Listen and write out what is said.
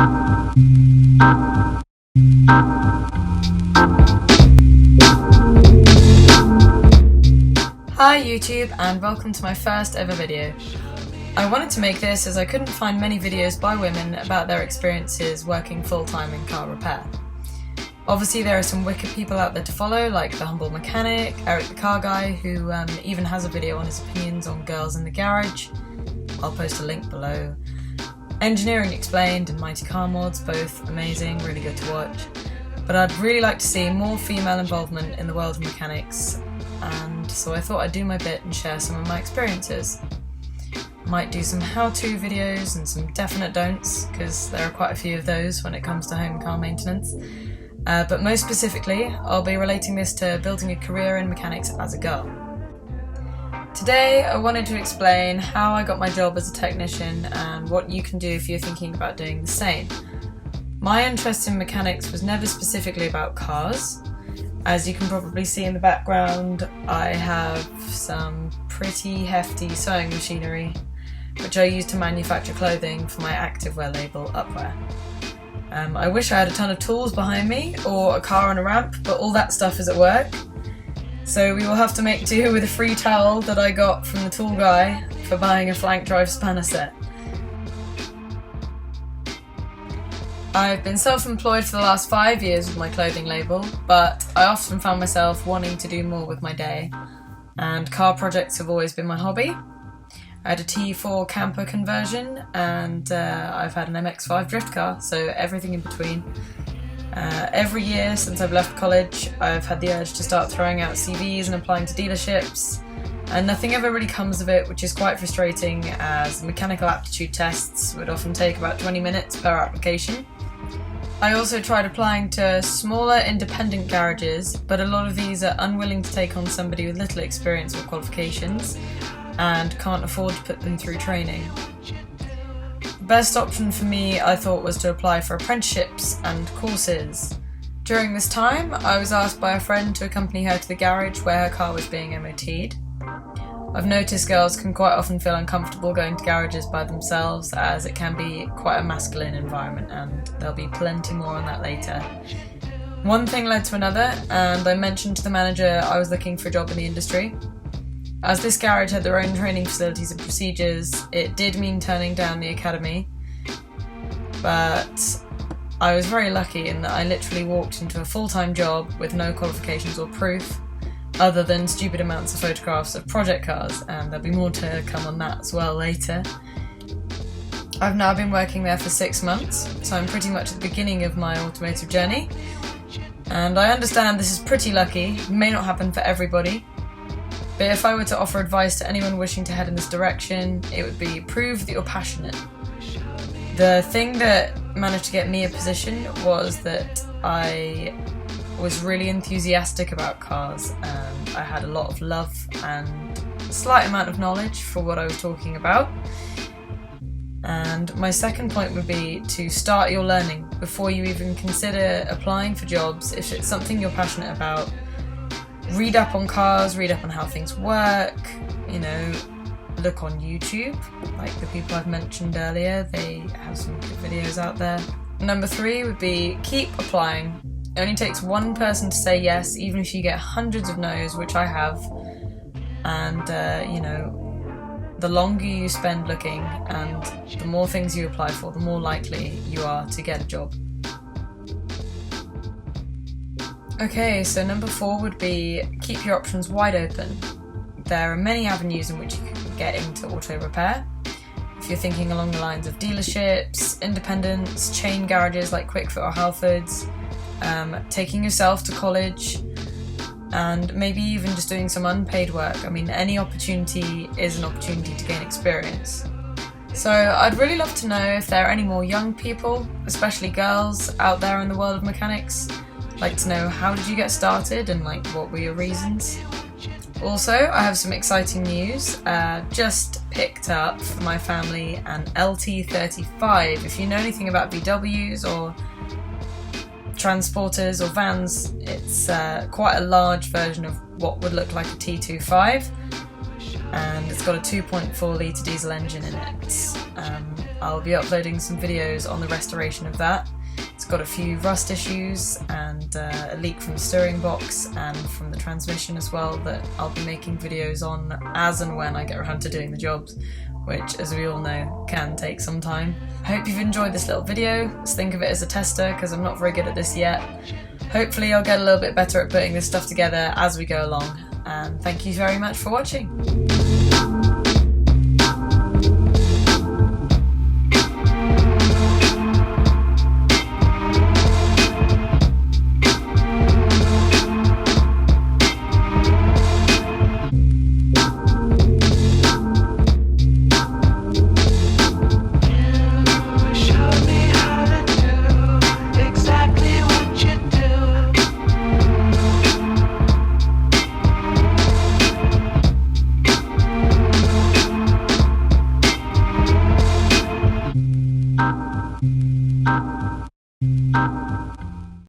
Hi YouTube, and welcome to my first ever video. I wanted to make this as I couldn't find many videos by women about their experiences working full-time in car repair. Obviously there are some wicked people out there to follow, like the Humble Mechanic, Eric the Car Guy, who even has a video on his opinions on girls in the garage. I'll post a link below. Engineering Explained and Mighty Car Mods, both amazing, really good to watch. But I'd really like to see more female involvement in the world of mechanics, and so I thought I'd do my bit and share some of my experiences. Might do some how-to videos and some definite don'ts, because there are quite a few of those when it comes to home car maintenance. But most specifically, I'll be relating this to building a career in mechanics as a girl. Today I wanted to explain how I got my job as a technician and what you can do if you're thinking about doing the same. My interest in mechanics was never specifically about cars. As you can probably see in the background, I have some pretty hefty sewing machinery, which I use to manufacture clothing for my activewear label, Upwear. I wish I had a ton of tools behind me, or a car on a ramp, but all that stuff is at work. So we will have to make do with a free towel that I got from the tool guy for buying a flank drive spanner set. I've been self-employed for the last 5 years with my clothing label, but I often found myself wanting to do more with my day, and car projects have always been my hobby. I had a T4 camper conversion, and I've had an MX-5 drift car, so everything in between. Every year since I've left college, I've had the urge to start throwing out CVs and applying to dealerships, and nothing ever really comes of it, which is quite frustrating, as mechanical aptitude tests would often take about 20 minutes per application. I also tried applying to smaller independent garages, but a lot of these are unwilling to take on somebody with little experience or qualifications, and can't afford to put them through training. The best option for me, I thought, was to apply for apprenticeships and courses. During this time, I was asked by a friend to accompany her to the garage where her car was being MOT'd. I've noticed girls can quite often feel uncomfortable going to garages by themselves, as it can be quite a masculine environment, and there'll be plenty more on that later. One thing led to another, and I mentioned to the manager I was looking for a job in the industry. As this garage had their own training facilities and procedures, it did mean turning down the academy, but I was very lucky in that I literally walked into a full-time job with no qualifications or proof, other than stupid amounts of photographs of project cars, and there'll be more to come on that as well later. I've now been working there for 6 months, so I'm pretty much at the beginning of my automotive journey, and I understand this is pretty lucky, may not happen for everybody, but if I were to offer advice to anyone wishing to head in this direction, it would be prove that you're passionate. The thing that managed to get me a position was that I was really enthusiastic about cars, and I had a lot of love and a slight amount of knowledge for what I was talking about. And my second point would be to start your learning before you even consider applying for jobs. If it's something you're passionate about, read up on cars, read up on how things work, look on YouTube, like the people I've mentioned earlier, they have some good videos out there. Number 3 would be keep applying. It only takes one person to say yes, even if you get hundreds of no's, which I have, and the longer you spend looking and the more things you apply for, the more likely you are to get a job. Okay, so number 4 would be keep your options wide open. There are many avenues in which you can get into auto repair. If you're thinking along the lines of dealerships, independents, chain garages like Quickfit or Halfords, taking yourself to college, and maybe even just doing some unpaid work. I mean, any opportunity is an opportunity to gain experience. So I'd really love to know if there are any more young people, especially girls, out there in the world of mechanics. I'd like to know, how did you get started and what were your reasons? Also, I have some exciting news. Just picked up for my family an LT35. If you know anything about VWs or transporters or vans, it's quite a large version of what would look like a T25, and it's got a 2.4 litre diesel engine in it. I'll be uploading some videos on the restoration of that. It's got a few rust issues and a leak from the steering box and from the transmission as well that I'll be making videos on as and when I get around to doing the jobs, which, as we all know, can take some time. I hope you've enjoyed this little video. Let's think of it as a tester, because I'm not very good at this yet. Hopefully I'll get a little bit better at putting this stuff together as we go along, and thank you very much for watching.